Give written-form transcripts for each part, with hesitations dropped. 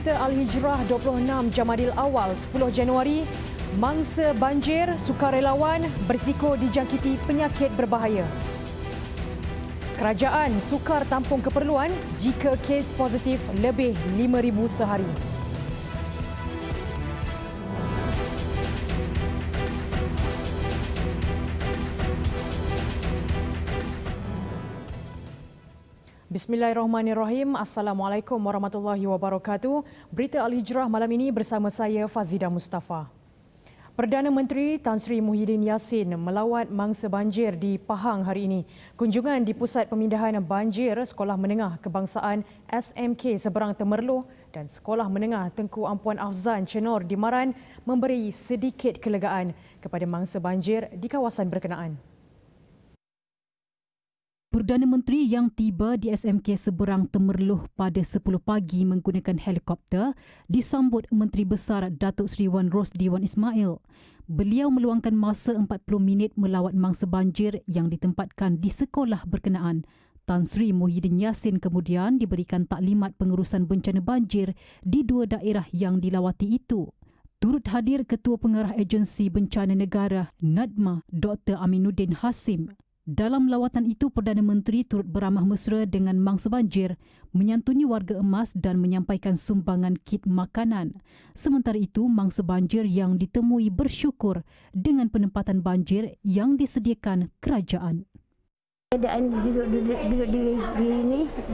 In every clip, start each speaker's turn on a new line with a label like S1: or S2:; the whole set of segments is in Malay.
S1: Berita Al-Hijrah 26 Jamadil Awal 10 Januari, mangsa banjir sukarelawan berisiko dijangkiti penyakit berbahaya. Kerajaan sukar tampung keperluan jika kes positif lebih 5,000 sehari. Bismillahirrahmanirrahim. Assalamualaikum warahmatullahi wabarakatuh. Berita Al-Hijrah malam ini bersama saya Fazida Mustafa. Perdana Menteri Tan Sri Muhyiddin Yassin melawat mangsa banjir di Pahang hari ini. Kunjungan di Pusat Pemindahan Banjir Sekolah Menengah Kebangsaan SMK Seberang Temerloh dan Sekolah Menengah Tengku Ampuan Afzan Cenor di Maran memberi sedikit kelegaan kepada mangsa banjir di kawasan berkenaan.
S2: Perdana Menteri yang tiba di SMK Seberang Temerloh pada 10 pagi menggunakan helikopter disambut Menteri Besar Datuk Seri Wan Rosdi Wan Ismail. Beliau meluangkan masa 40 minit melawat mangsa banjir yang ditempatkan di sekolah berkenaan. Tan Sri Muhyiddin Yassin kemudian diberikan taklimat pengurusan bencana banjir di dua daerah yang dilawati itu. Turut hadir Ketua Pengarah Agensi Bencana Negara NADMA Dr. Aminuddin Hasim. Dalam lawatan itu, Perdana Menteri turut beramah mesra dengan mangsa banjir, menyantuni warga emas dan menyampaikan sumbangan kit makanan. Sementara itu, mangsa banjir yang ditemui bersyukur dengan penempatan banjir yang disediakan kerajaan.
S3: Keadaan duduk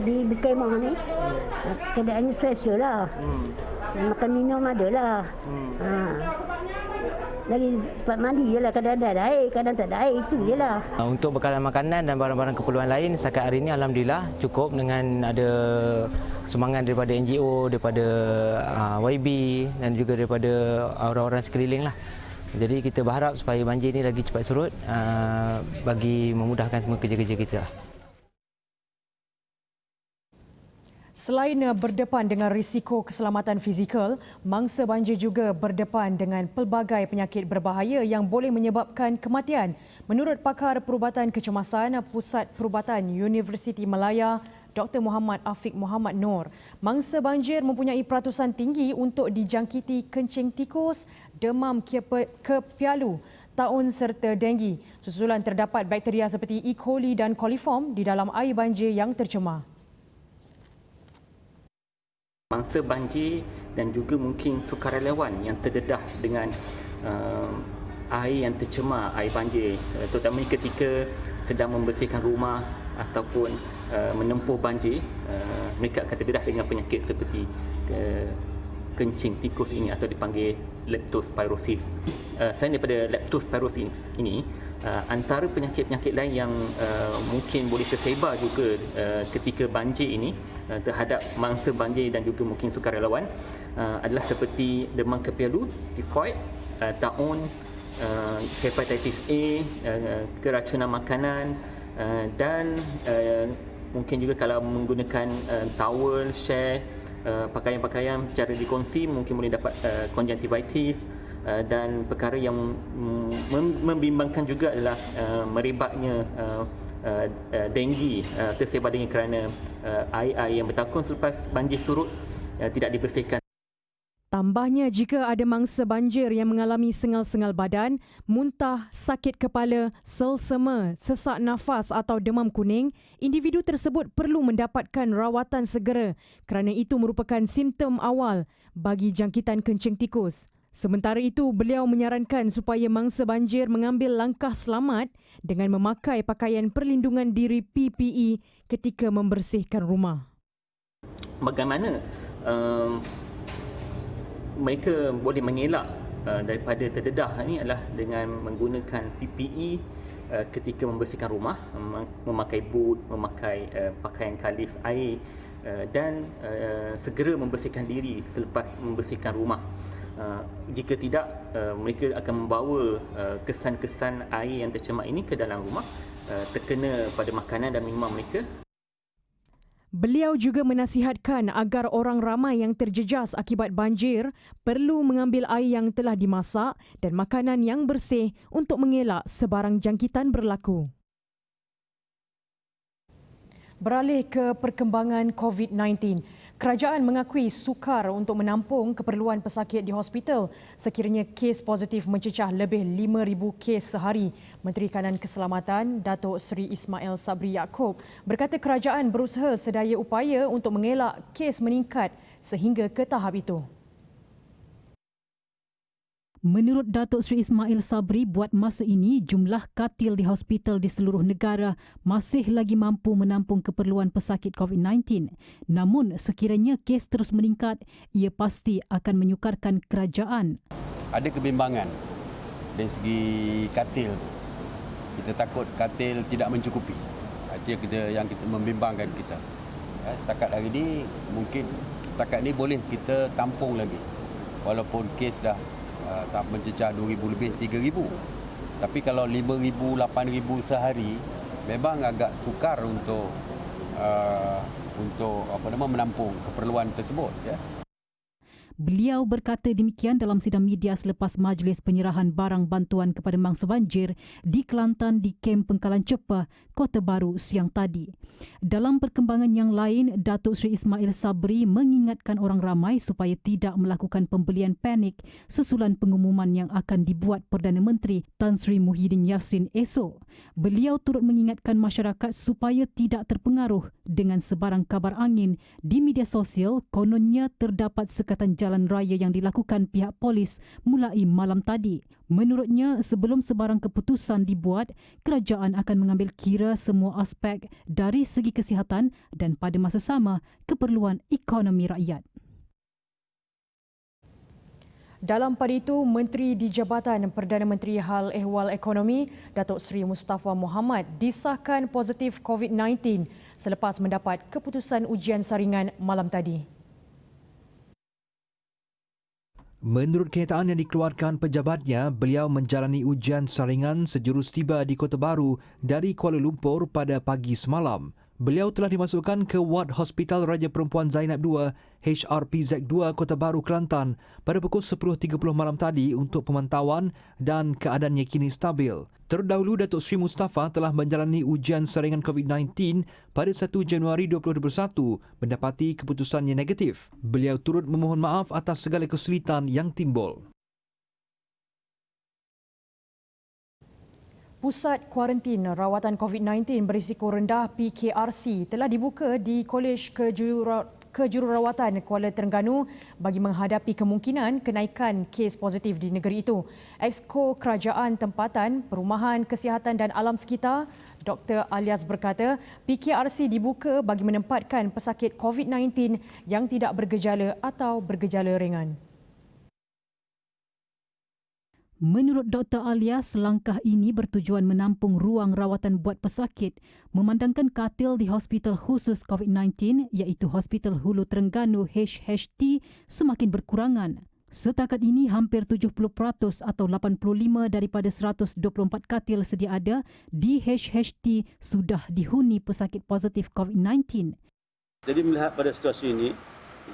S3: di kemah ni, keadaannya selesa lah. Makan minum ada lah. Lagi tempat mandi je lah, kadang ada air, kadang tak ada air, itu je lah.
S4: Untuk bekalan makanan dan barang-barang keperluan lain, setakat hari ini Alhamdulillah cukup dengan ada sumbangan daripada NGO, daripada YB dan juga daripada orang-orang sekeliling lah. Jadi kita berharap supaya banjir ini lagi cepat surut bagi memudahkan semua kerja-kerja kita.
S1: Selain berdepan dengan risiko keselamatan fizikal, mangsa banjir juga berdepan dengan pelbagai penyakit berbahaya yang boleh menyebabkan kematian. Menurut pakar perubatan kecemasan Pusat Perubatan Universiti Malaya, Dr. Muhammad Afiq Muhammad Noor, mangsa banjir mempunyai peratusan tinggi untuk dijangkiti kencing tikus, demam kepialu, taun serta denggi. Susulan terdapat bakteria seperti E. coli dan coliform di dalam air banjir yang tercemar.
S5: Mangsa banjir dan juga mungkin sukarelawan yang terdedah dengan air yang tercemar, air banjir, terutama ketika sedang membersihkan rumah ataupun menempuh banjir, mereka akan terdedah dengan penyakit seperti kencing tikus ini atau dipanggil leptospirosis. Selain daripada leptospirosis ini, antara penyakit-penyakit lain yang mungkin boleh tersebar juga ketika banjir ini terhadap mangsa banjir dan juga mungkin sukarelawan adalah seperti demam kepialu, tifoid, taun, hepatitis A, keracunan makanan dan mungkin juga kalau menggunakan towel, share, pakaian-pakaian secara dikongsi mungkin boleh dapat konjungtivitis. Dan perkara yang membimbangkan juga adalah merebaknya denggi tersebar dengan kerana air-air yang bertakun selepas banjir surut tidak dibersihkan.
S1: Tambahnya, jika ada mangsa banjir yang mengalami sengal-sengal badan, muntah, sakit kepala, selsema, sesak nafas atau demam kuning, individu tersebut perlu mendapatkan rawatan segera kerana itu merupakan simptom awal bagi jangkitan kencing tikus. Sementara itu, beliau menyarankan supaya mangsa banjir mengambil langkah selamat dengan memakai pakaian perlindungan diri PPE ketika membersihkan rumah.
S5: Bagaimana mereka boleh mengelak daripada terdedah ini adalah dengan menggunakan PPE ketika membersihkan rumah, memakai boot, memakai pakaian kalis air dan segera membersihkan diri selepas membersihkan rumah. Jika tidak, mereka akan membawa kesan-kesan air yang tercemar ini ke dalam rumah, terkena pada makanan dan minuman mereka.
S1: Beliau juga menasihatkan agar orang ramai yang terjejas akibat banjir perlu mengambil air yang telah dimasak dan makanan yang bersih untuk mengelak sebarang jangkitan berlaku. Beralih ke perkembangan COVID-19. Kerajaan mengakui sukar untuk menampung keperluan pesakit di hospital sekiranya kes positif mencecah lebih 5,000 kes sehari. Menteri Kanan Keselamatan Datuk Seri Ismail Sabri Yaakob berkata kerajaan berusaha sedaya upaya untuk mengelak kes meningkat sehingga ke tahap itu.
S2: Menurut Datuk Seri Ismail Sabri, buat masa ini jumlah katil di hospital di seluruh negara masih lagi mampu menampung keperluan pesakit COVID-19. Namun sekiranya kes terus meningkat, ia pasti akan menyukarkan kerajaan.
S6: Ada kebimbangan dari segi katil tu. Kita takut katil tidak mencukupi. Itu yang kita membimbangkan kita. Setakat hari ini mungkin setakat ini boleh kita tampung lagi. Walaupun kes dah mencecah 2,000 lebih 3,000. Tapi kalau 5,000, 8,000 sehari memang agak sukar untuk menampung keperluan tersebut, ya.
S2: Beliau berkata demikian dalam sidang media selepas majlis penyerahan barang bantuan kepada mangsa banjir di Kelantan di kem Pengkalan Cepah, Kota Baru siang tadi. Dalam perkembangan yang lain, Datuk Seri Ismail Sabri mengingatkan orang ramai supaya tidak melakukan pembelian panik susulan pengumuman yang akan dibuat Perdana Menteri Tan Sri Muhyiddin Yassin esok. Beliau turut mengingatkan masyarakat supaya tidak terpengaruh dengan sebarang kabar angin di media sosial kononnya terdapat sekatan jalan raya yang dilakukan pihak polis mulai malam tadi. Menurutnya, sebelum sebarang keputusan dibuat, kerajaan akan mengambil kira semua aspek dari segi kesihatan dan pada masa sama keperluan ekonomi rakyat.
S1: Dalam pada itu, Menteri di Jabatan Perdana Menteri Hal Ehwal Ekonomi, Datuk Seri Mustafa Mohamad disahkan positif COVID-19 selepas mendapat keputusan ujian saringan malam tadi.
S7: Menurut kenyataan yang dikeluarkan pejabatnya, beliau menjalani ujian saringan sejurus tiba di Kota Baru dari Kuala Lumpur pada pagi semalam. Beliau telah dimasukkan ke ward Hospital Raja Perempuan Zainab II, HRPZ2 Kota Baru, Kelantan pada pukul 10.30 malam tadi untuk pemantauan dan keadaannya kini stabil. Terdahulu, Datuk Seri Mustafa telah menjalani ujian saringan COVID-19 pada 1 Januari 2021 mendapati keputusannya negatif. Beliau turut memohon maaf atas segala kesulitan yang timbul.
S1: Pusat Kuarantin Rawatan COVID-19 berisiko rendah PKRC telah dibuka di Kolej Kejururawatan Kuala Terengganu bagi menghadapi kemungkinan kenaikan kes positif di negeri itu. Exco Kerajaan Tempatan, Perumahan Kesihatan dan Alam Sekitar, Dr. Alias berkata, PKRC dibuka bagi menempatkan pesakit COVID-19 yang tidak bergejala atau bergejala ringan.
S2: Menurut Dr. Alias, langkah ini bertujuan menampung ruang rawatan buat pesakit memandangkan katil di hospital khusus COVID-19 iaitu Hospital Hulu Terengganu HHT semakin berkurangan. Setakat ini, hampir 70% atau 85 daripada 124 katil sedia ada di HHT sudah dihuni pesakit positif COVID-19.
S8: Jadi melihat pada situasi ini,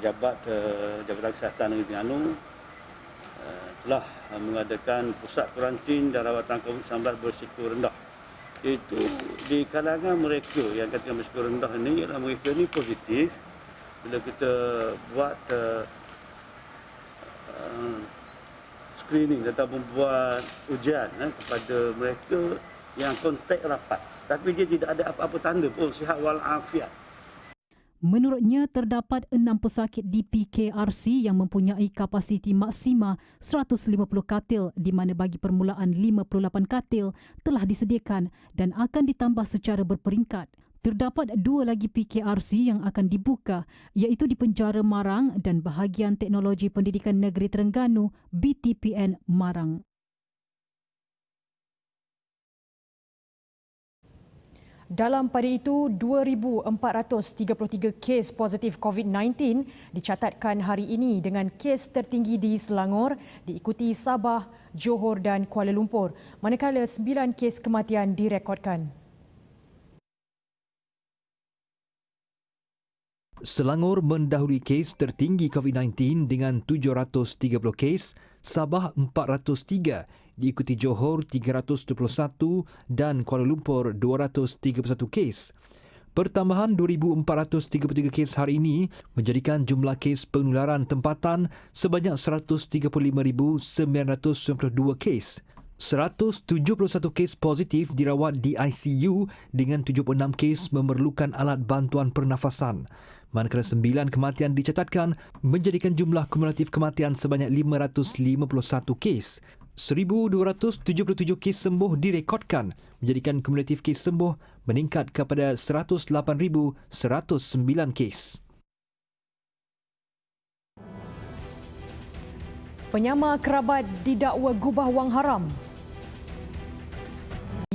S8: Jabatan Kesihatan Negeri Terengganu telah mengadakan pusat kuarantin dan rawatan COVID-19 berisiko rendah. Itu di kalangan mereka yang katakan berisiko rendah ini ialah mereka ini positif. Bila kita buat screening atau membuat ujian kepada mereka yang kontak rapat. Tapi dia tidak ada apa-apa tanda pun sihat walafiat.
S2: Menurutnya, terdapat 6 pesakit di PKRC yang mempunyai kapasiti maksima 150 katil di mana bagi permulaan 58 katil telah disediakan dan akan ditambah secara berperingkat. Terdapat 2 lagi PKRC yang akan dibuka iaitu di Penjara Marang dan Bahagian Teknologi Pendidikan Negeri Terengganu BTPN Marang.
S1: Dalam pada itu, 2,433 kes positif COVID-19 dicatatkan hari ini dengan kes tertinggi di Selangor diikuti Sabah, Johor dan Kuala Lumpur, manakala 9 kes kematian direkodkan.
S7: Selangor mendahului kes tertinggi COVID-19 dengan 730 kes, Sabah 403, diikuti Johor 321 dan Kuala Lumpur 231 kes. Pertambahan 2,433 kes hari ini menjadikan jumlah kes penularan tempatan sebanyak 135,992 kes. 171 kes positif dirawat di ICU dengan 76 kes memerlukan alat bantuan pernafasan. Manakala 9 kematian dicatatkan menjadikan jumlah kumulatif kematian sebanyak 551 kes. 1,277 kes sembuh direkodkan menjadikan kumulatif kes sembuh meningkat kepada 108,109 kes.
S1: Penyama kerabat didakwa gubah wang haram.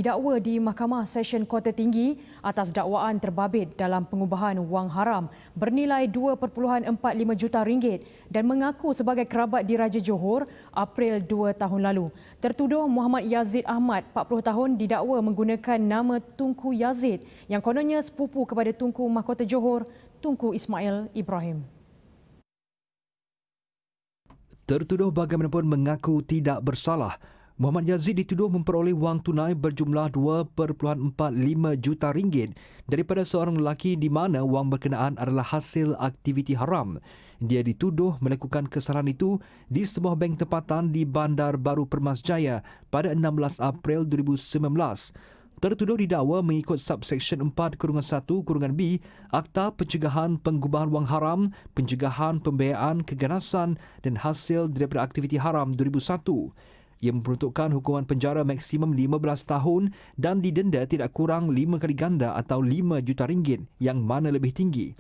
S1: Didakwa di Mahkamah Session Kota Tinggi atas dakwaan terbabit dalam pengubahan wang haram bernilai 2.45 juta ringgit dan mengaku sebagai kerabat di Raja Johor April 2 tahun lalu. Tertuduh Muhammad Yazid Ahmad, 40 tahun, didakwa menggunakan nama Tunku Yazid yang kononnya sepupu kepada Tunku Mahkota Johor, Tunku Ismail Ibrahim.
S7: Tertuduh bagaimanapun mengaku tidak bersalah. Muhammad Yazid dituduh memperoleh wang tunai berjumlah 2.45 juta ringgit daripada seorang lelaki di mana wang berkenaan adalah hasil aktiviti haram. Dia dituduh melakukan kesalahan itu di sebuah bank tempatan di Bandar Baru Permas Jaya pada 16 April 2019. Tertuduh didakwa mengikut subsection 4-1-B Akta Pencegahan Penggubahan Wang Haram, Pencegahan Pembiayaan Keganasan dan Hasil daripada Aktiviti Haram 2001. Ia memperuntukkan hukuman penjara maksimum 15 tahun dan didenda tidak kurang 5 kali ganda atau 5 juta ringgit yang mana lebih tinggi.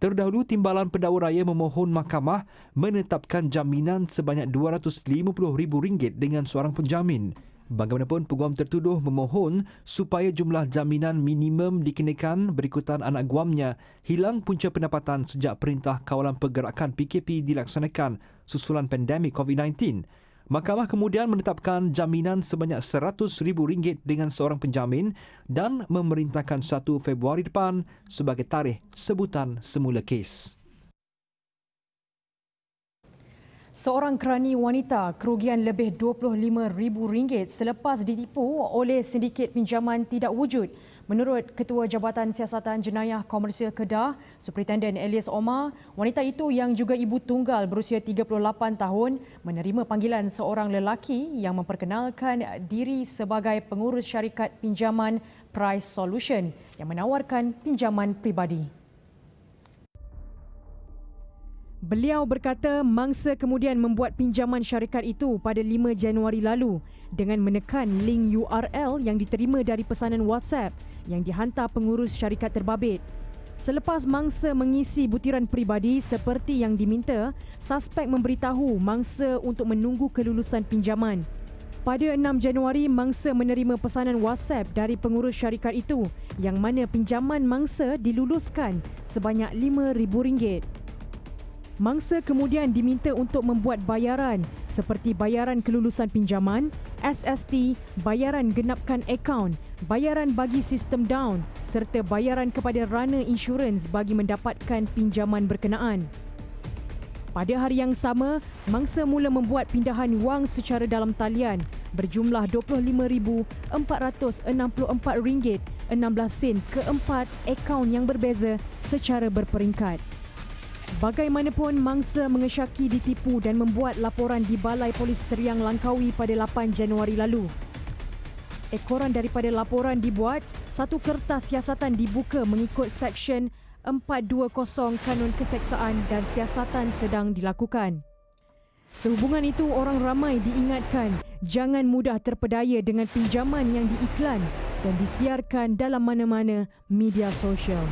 S7: Terdahulu, Timbalan Pendakwa Raya memohon mahkamah menetapkan jaminan sebanyak RM250,000 dengan seorang penjamin. Bagaimanapun, peguam tertuduh memohon supaya jumlah jaminan minimum dikenakan berikutan anak guamnya hilang punca pendapatan sejak Perintah Kawalan Pergerakan PKP dilaksanakan susulan pandemik COVID-19. Mahkamah kemudian menetapkan jaminan sebanyak RM100,000 dengan seorang penjamin dan memerintahkan 1 Februari depan sebagai tarikh sebutan semula kes.
S1: Seorang kerani wanita kerugian lebih RM25,000 selepas ditipu oleh sindiket pinjaman tidak wujud. Menurut Ketua Jabatan Siasatan Jenayah Komersial Kedah, Superintenden Elias Omar, wanita itu yang juga ibu tunggal berusia 38 tahun menerima panggilan seorang lelaki yang memperkenalkan diri sebagai pengurus syarikat pinjaman Price Solution yang menawarkan pinjaman pribadi. Beliau berkata mangsa kemudian membuat pinjaman syarikat itu pada 5 Januari lalu dengan menekan link URL yang diterima dari pesanan WhatsApp yang dihantar pengurus syarikat terbabit. Selepas mangsa mengisi butiran peribadi seperti yang diminta, suspek memberitahu mangsa untuk menunggu kelulusan pinjaman. Pada 6 Januari, mangsa menerima pesanan WhatsApp dari pengurus syarikat itu yang mana pinjaman mangsa diluluskan sebanyak RM5,000. Mangsa kemudian diminta untuk membuat bayaran seperti bayaran kelulusan pinjaman, SST, bayaran genapkan akaun, bayaran bagi sistem down serta bayaran kepada runner insurans bagi mendapatkan pinjaman berkenaan. Pada hari yang sama, mangsa mula membuat pindahan wang secara dalam talian berjumlah RM25,464.16 ke 4 akaun yang berbeza secara berperingkat. Bagaimanapun, mangsa mengesyaki ditipu dan membuat laporan di Balai Polis Teriang Langkawi pada 8 Januari lalu. Ekoran daripada laporan dibuat, satu kertas siasatan dibuka mengikut Seksyen 420 Kanun Keseksaan dan siasatan sedang dilakukan. Sehubungan itu, orang ramai diingatkan jangan mudah terpedaya dengan pinjaman yang diiklan dan disiarkan dalam mana-mana media sosial.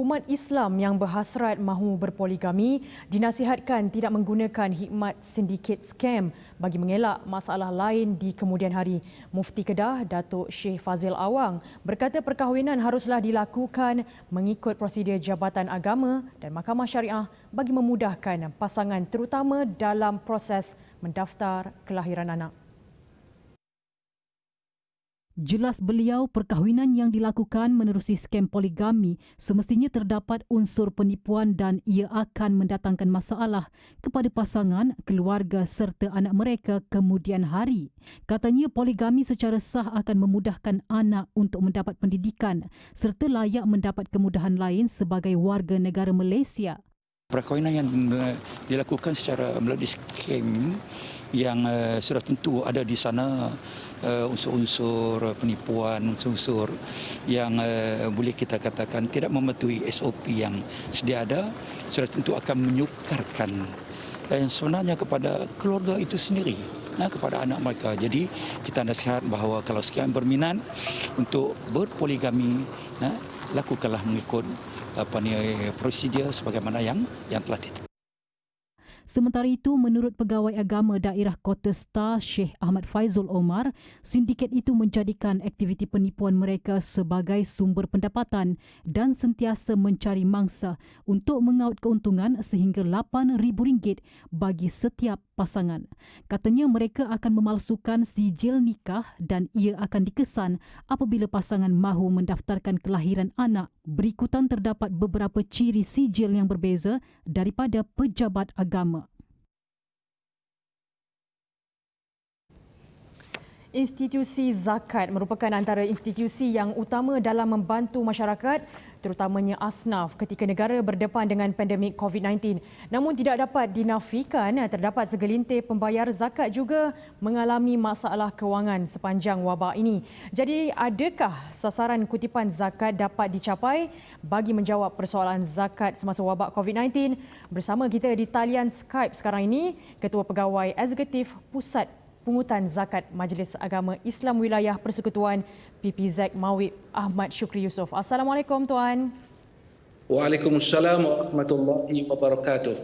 S1: Umat Islam yang berhasrat mahu berpoligami dinasihatkan tidak menggunakan hikmat sindiket scam bagi mengelak masalah lain di kemudian hari. Mufti Kedah, Datuk Syekh Fazil Awang, berkata perkahwinan haruslah dilakukan mengikut prosedur Jabatan Agama dan Mahkamah Syariah bagi memudahkan pasangan terutama dalam proses mendaftar kelahiran anak.
S2: Jelas beliau, perkahwinan yang dilakukan menerusi skem poligami semestinya terdapat unsur penipuan dan ia akan mendatangkan masalah kepada pasangan, keluarga serta anak mereka kemudian hari. Katanya poligami secara sah akan memudahkan anak untuk mendapat pendidikan serta layak mendapat kemudahan lain sebagai warga negara Malaysia.
S9: Perkahwinan yang dilakukan secara melalui skem yang sudah tentu ada di sana unsur-unsur penipuan, unsur-unsur yang boleh kita katakan tidak mematuhi SOP yang sedia ada, sudah tentu akan menyukarkan sebenarnya kepada keluarga itu sendiri, kepada anak mereka. Jadi kita nasihat bahawa kalau sekian berminat untuk berpoligami, lakukanlah mengikut prosedur sebagaimana yang telah ditetapkan.
S2: Sementara itu, menurut Pegawai Agama Daerah Kota Star Sheikh Ahmad Faizul Omar, sindiket itu menjadikan aktiviti penipuan mereka sebagai sumber pendapatan dan sentiasa mencari mangsa untuk mengaut keuntungan sehingga RM8,000 bagi setiap pasangan. Katanya mereka akan memalsukan sijil nikah dan ia akan dikesan apabila pasangan mahu mendaftarkan kelahiran anak. Berikutan terdapat beberapa ciri sijil yang berbeza daripada pejabat agama.
S1: Institusi zakat merupakan antara institusi yang utama dalam membantu masyarakat, terutamanya asnaf ketika negara berdepan dengan pandemik COVID-19. Namun tidak dapat dinafikan terdapat segelintir pembayar zakat juga mengalami masalah kewangan sepanjang wabak ini. Jadi adakah sasaran kutipan zakat dapat dicapai? Bagi menjawab persoalan zakat semasa wabak COVID-19, bersama kita di talian Skype sekarang ini, Ketua Pegawai Eksekutif Pusat Pungutan Zakat Majlis Agama Islam Wilayah Persekutuan PPZ Mawib Ahmad Syukri Yusof. Assalamualaikum Tuan.
S10: Waalaikumsalam warahmatullahi wabarakatuh.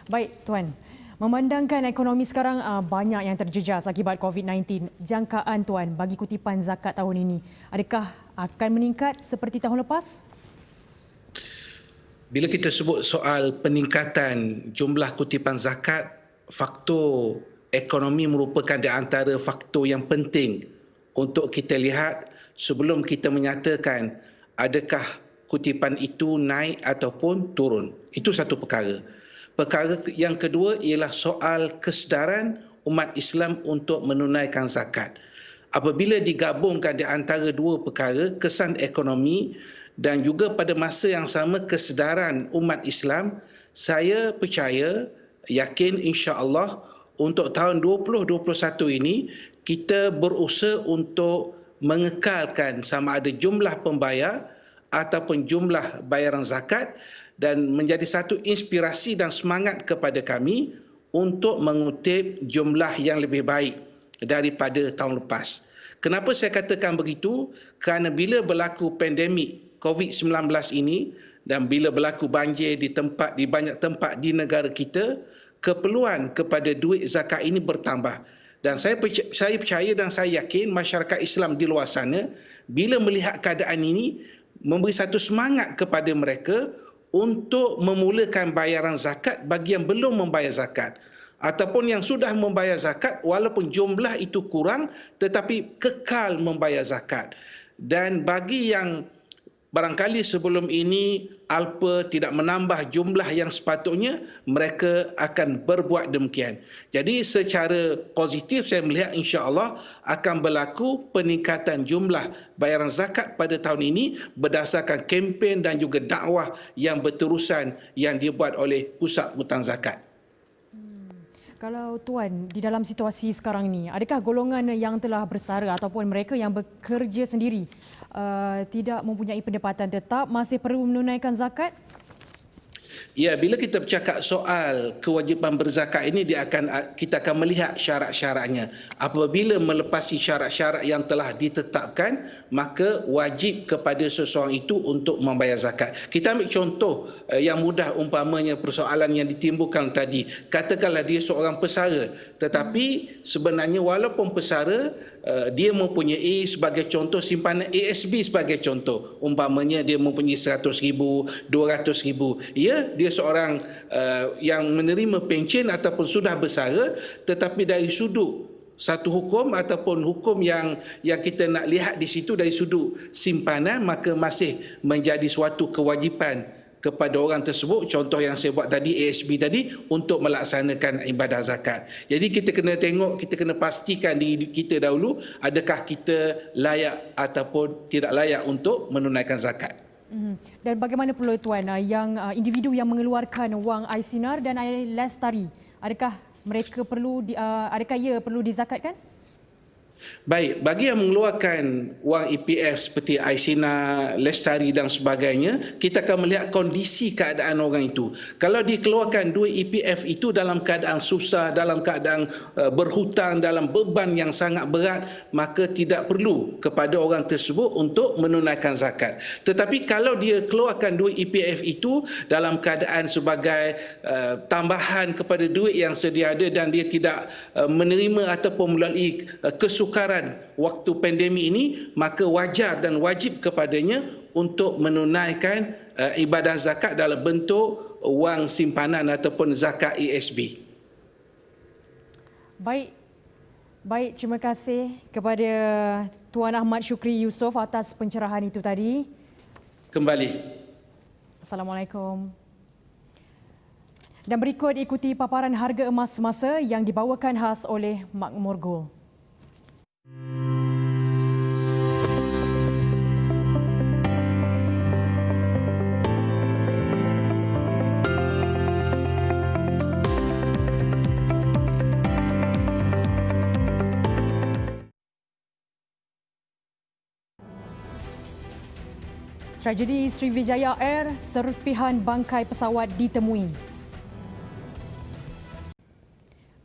S1: Baik Tuan, memandangkan ekonomi sekarang banyak yang terjejas akibat COVID-19, jangkaan Tuan bagi kutipan zakat tahun ini, adakah akan meningkat seperti tahun lepas?
S10: Bila kita sebut soal peningkatan jumlah kutipan zakat, faktor ekonomi merupakan di antara faktor yang penting untuk kita lihat sebelum kita menyatakan adakah kutipan itu naik ataupun turun. Itu satu perkara. Perkara yang kedua ialah soal kesedaran umat Islam untuk menunaikan zakat. Apabila digabungkan di antara dua perkara, kesan ekonomi dan juga pada masa yang sama kesedaran umat Islam, saya percaya, yakin insya-Allah untuk tahun 2021 ini kita berusaha untuk mengekalkan sama ada jumlah pembayar ataupun jumlah bayaran zakat dan menjadi satu inspirasi dan semangat kepada kami untuk mengutip jumlah yang lebih baik daripada tahun lepas. Kenapa saya katakan begitu? Kerana bila berlaku pandemik COVID-19 ini dan bila berlaku banjir di banyak tempat di negara kita, keperluan kepada duit zakat ini bertambah. Dan saya percaya dan saya yakin masyarakat Islam di luar sana bila melihat keadaan ini memberi satu semangat kepada mereka untuk memulakan bayaran zakat bagi yang belum membayar zakat ataupun yang sudah membayar zakat walaupun jumlah itu kurang tetapi kekal membayar zakat. Dan bagi yang barangkali sebelum ini alpa tidak menambah jumlah yang sepatutnya, mereka akan berbuat demikian. Jadi secara positif saya melihat insya-Allah akan berlaku peningkatan jumlah bayaran zakat pada tahun ini berdasarkan kempen dan juga dakwah yang berterusan yang dibuat oleh Pusat Pungutan Zakat.
S1: Kalau Tuan, di dalam situasi sekarang ini, adakah golongan yang telah bersara ataupun mereka yang bekerja sendiri tidak mempunyai pendapatan tetap masih perlu menunaikan zakat?
S10: Ya, bila kita bercakap soal kewajipan berzakat ini kita akan melihat syarat-syaratnya. Apabila melepasi syarat-syarat yang telah ditetapkan, maka wajib kepada seseorang itu untuk membayar zakat. Kita ambil contoh yang mudah umpamanya persoalan yang ditimbulkan tadi. Katakanlah dia seorang pesara, tetapi sebenarnya walaupun pesara, dia mempunyai sebagai contoh simpanan ASB sebagai contoh. Umpamanya dia mempunyai 100,000, 200,000. Ya, dia seorang yang menerima pencen ataupun sudah bersara tetapi dari sudut satu hukum ataupun hukum yang kita nak lihat di situ dari sudut simpanan, maka masih menjadi suatu kewajipan kepada orang tersebut, contoh yang saya buat tadi, ASB tadi, untuk melaksanakan ibadah zakat. Jadi kita kena tengok, kita kena pastikan diri kita dahulu, adakah kita layak ataupun tidak layak untuk menunaikan zakat.
S1: Dan bagaimana pula Tuan, yang individu yang mengeluarkan wang Aissinar dan Lestari, adakah mereka adakah ia perlu dizakatkan?
S10: Baik, bagi yang mengeluarkan wang EPF seperti Aissinar, Lestari dan sebagainya, kita akan melihat kondisi keadaan orang itu. Kalau dikeluarkan duit EPF itu dalam keadaan susah, dalam keadaan berhutang, dalam beban yang sangat berat, maka tidak perlu kepada orang tersebut untuk menunaikan zakat. Tetapi kalau dia keluarkan duit EPF itu dalam keadaan sebagai tambahan kepada duit yang sedia ada dan dia tidak menerima ataupun melalui kesukaran waktu pandemik ini, maka wajar dan wajib kepadanya untuk menunaikan ibadah zakat dalam bentuk wang simpanan ataupun zakat ASB.
S1: Baik, terima kasih kepada Tuan Ahmad Syukri Yusof atas pencerahan itu tadi.
S10: Kembali.
S1: Assalamualaikum. Dan berikut ikuti paparan harga emas semasa yang dibawakan khas oleh Makmur Gold. Tragedi Sriwijaya Air, serpihan bangkai pesawat ditemui.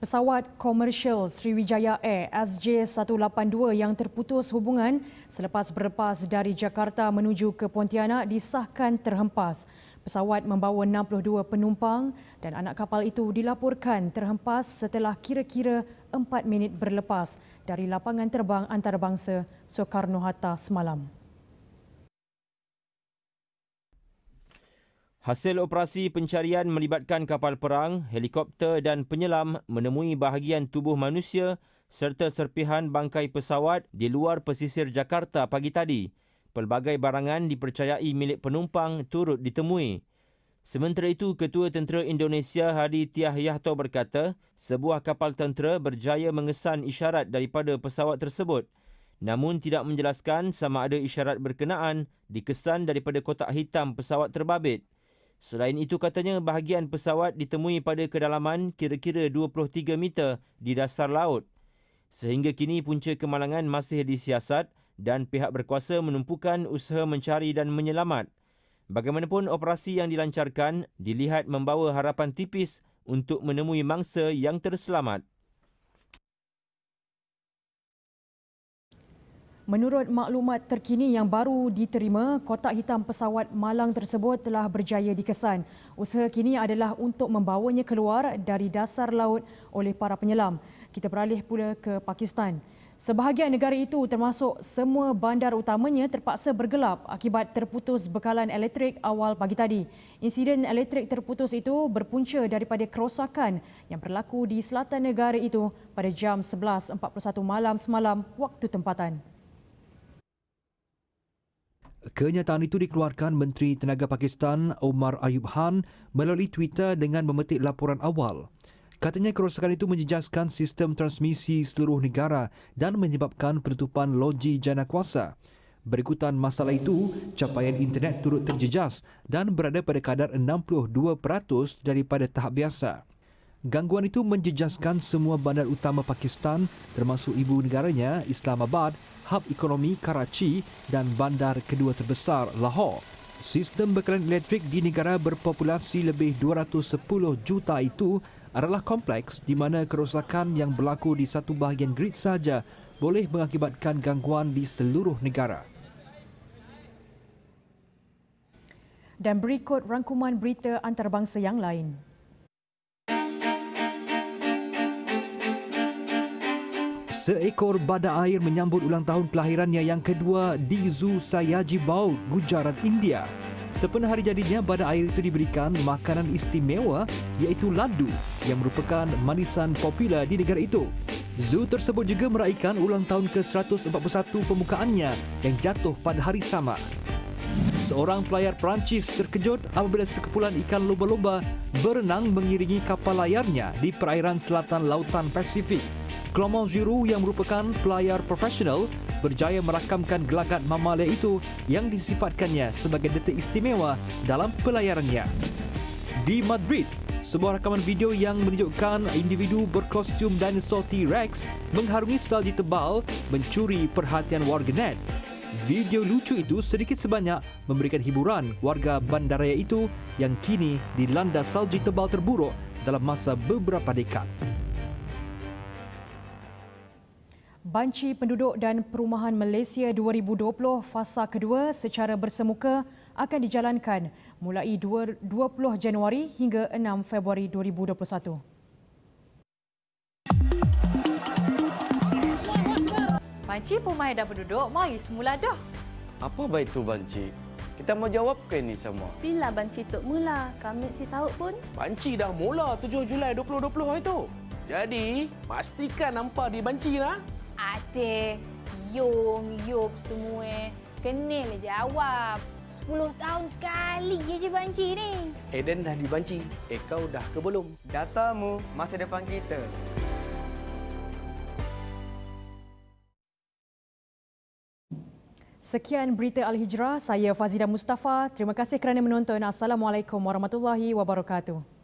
S1: Pesawat komersial Sriwijaya Air SJ182 yang terputus hubungan selepas berlepas dari Jakarta menuju ke Pontianak disahkan terhempas. Pesawat membawa 62 penumpang dan anak kapal itu dilaporkan terhempas setelah kira-kira 4 minit berlepas dari lapangan terbang antarabangsa Soekarno-Hatta semalam.
S11: Hasil operasi pencarian melibatkan kapal perang, helikopter dan penyelam menemui bahagian tubuh manusia serta serpihan bangkai pesawat di luar pesisir Jakarta pagi tadi. Pelbagai barangan dipercayai milik penumpang turut ditemui. Sementara itu, Ketua Tentera Indonesia Hadi Tiah Yahto berkata, sebuah kapal tentera berjaya mengesan isyarat daripada pesawat tersebut. Namun tidak menjelaskan sama ada isyarat berkenaan dikesan daripada kotak hitam pesawat terbabit. Selain itu, katanya bahagian pesawat ditemui pada kedalaman kira-kira 23 meter di dasar laut. Sehingga kini punca kemalangan masih disiasat dan pihak berkuasa menumpukan usaha mencari dan menyelamat. Bagaimanapun, operasi yang dilancarkan dilihat membawa harapan tipis untuk menemui mangsa yang terselamat.
S1: Menurut maklumat terkini yang baru diterima, kotak hitam pesawat malang tersebut telah berjaya dikesan. Usaha kini adalah untuk membawanya keluar dari dasar laut oleh para penyelam. Kita beralih pula ke Pakistan. Sebahagian negara itu termasuk semua bandar utamanya terpaksa bergelap akibat terputus bekalan elektrik awal pagi tadi. Insiden elektrik terputus itu berpunca daripada kerosakan yang berlaku di selatan negara itu pada jam 11.41 malam semalam waktu tempatan.
S7: Kenyataan itu dikeluarkan Menteri Tenaga Pakistan Omar Ayub Khan melalui Twitter dengan memetik laporan awal. Katanya kerosakan itu menjejaskan sistem transmisi seluruh negara dan menyebabkan penutupan loji jana kuasa. Berikutan masalah itu, capaian internet turut terjejas dan berada pada kadar 62% daripada tahap biasa. Gangguan itu menjejaskan semua bandar utama Pakistan termasuk ibu negaranya Islamabad, hub ekonomi Karachi dan bandar kedua terbesar Lahore. Sistem bekalan elektrik di negara berpopulasi lebih 210 juta itu adalah kompleks di mana kerosakan yang berlaku di satu bahagian grid saja boleh mengakibatkan gangguan di seluruh negara.
S1: Dan berikut rangkuman berita antarabangsa yang lain.
S7: Seekor badak air menyambut ulang tahun kelahirannya yang kedua di Zoo Sayaji Baul, Gujarat, India. Sempena hari jadinya, badak air itu diberikan makanan istimewa iaitu laddu yang merupakan manisan popular di negara itu. Zoo tersebut juga meraihkan ulang tahun ke-141 pembukaannya yang jatuh pada hari sama. Seorang pelayar Perancis terkejut apabila sekumpulan ikan lumba-lumba berenang mengiringi kapal layarnya di perairan selatan Lautan Pasifik. Clement Giroux yang merupakan pelayar profesional berjaya merakamkan gelagat mamalia itu yang disifatkannya sebagai detik istimewa dalam pelayarannya. Di Madrid, sebuah rakaman video yang menunjukkan individu berkostum dinosaur T-Rex mengharungi salji tebal mencuri perhatian warganet. Video lucu itu sedikit sebanyak memberikan hiburan warga bandaraya itu yang kini dilanda salji tebal terburuk dalam masa beberapa dekad.
S1: Banci Penduduk dan Perumahan Malaysia 2020 fasa kedua secara bersemuka akan dijalankan mulai 20 Januari hingga 6 Februari 2021.
S12: Banci Perumahan dan Penduduk, mari semula dah.
S13: Apa baik tu Banci? Kita mau jawab ke ini semua?
S14: Bila Banci tok mula? Kami si tahu pun.
S15: Banci dah mula 7 Julai 2020 itu. Jadi, pastikan nampak di Banci lah.
S14: Ate, Yung, Yup semua. Kenal jawab. 10 tahun sekali je Banci ni.
S15: Eden dah di Banci. Kau dah ke belum?
S13: Datamu masa depan kita.
S1: Sekian berita Al-Hijrah, saya Fazida Mustafa. Terima kasih kerana menonton. Assalamualaikum warahmatullahi wabarakatuh.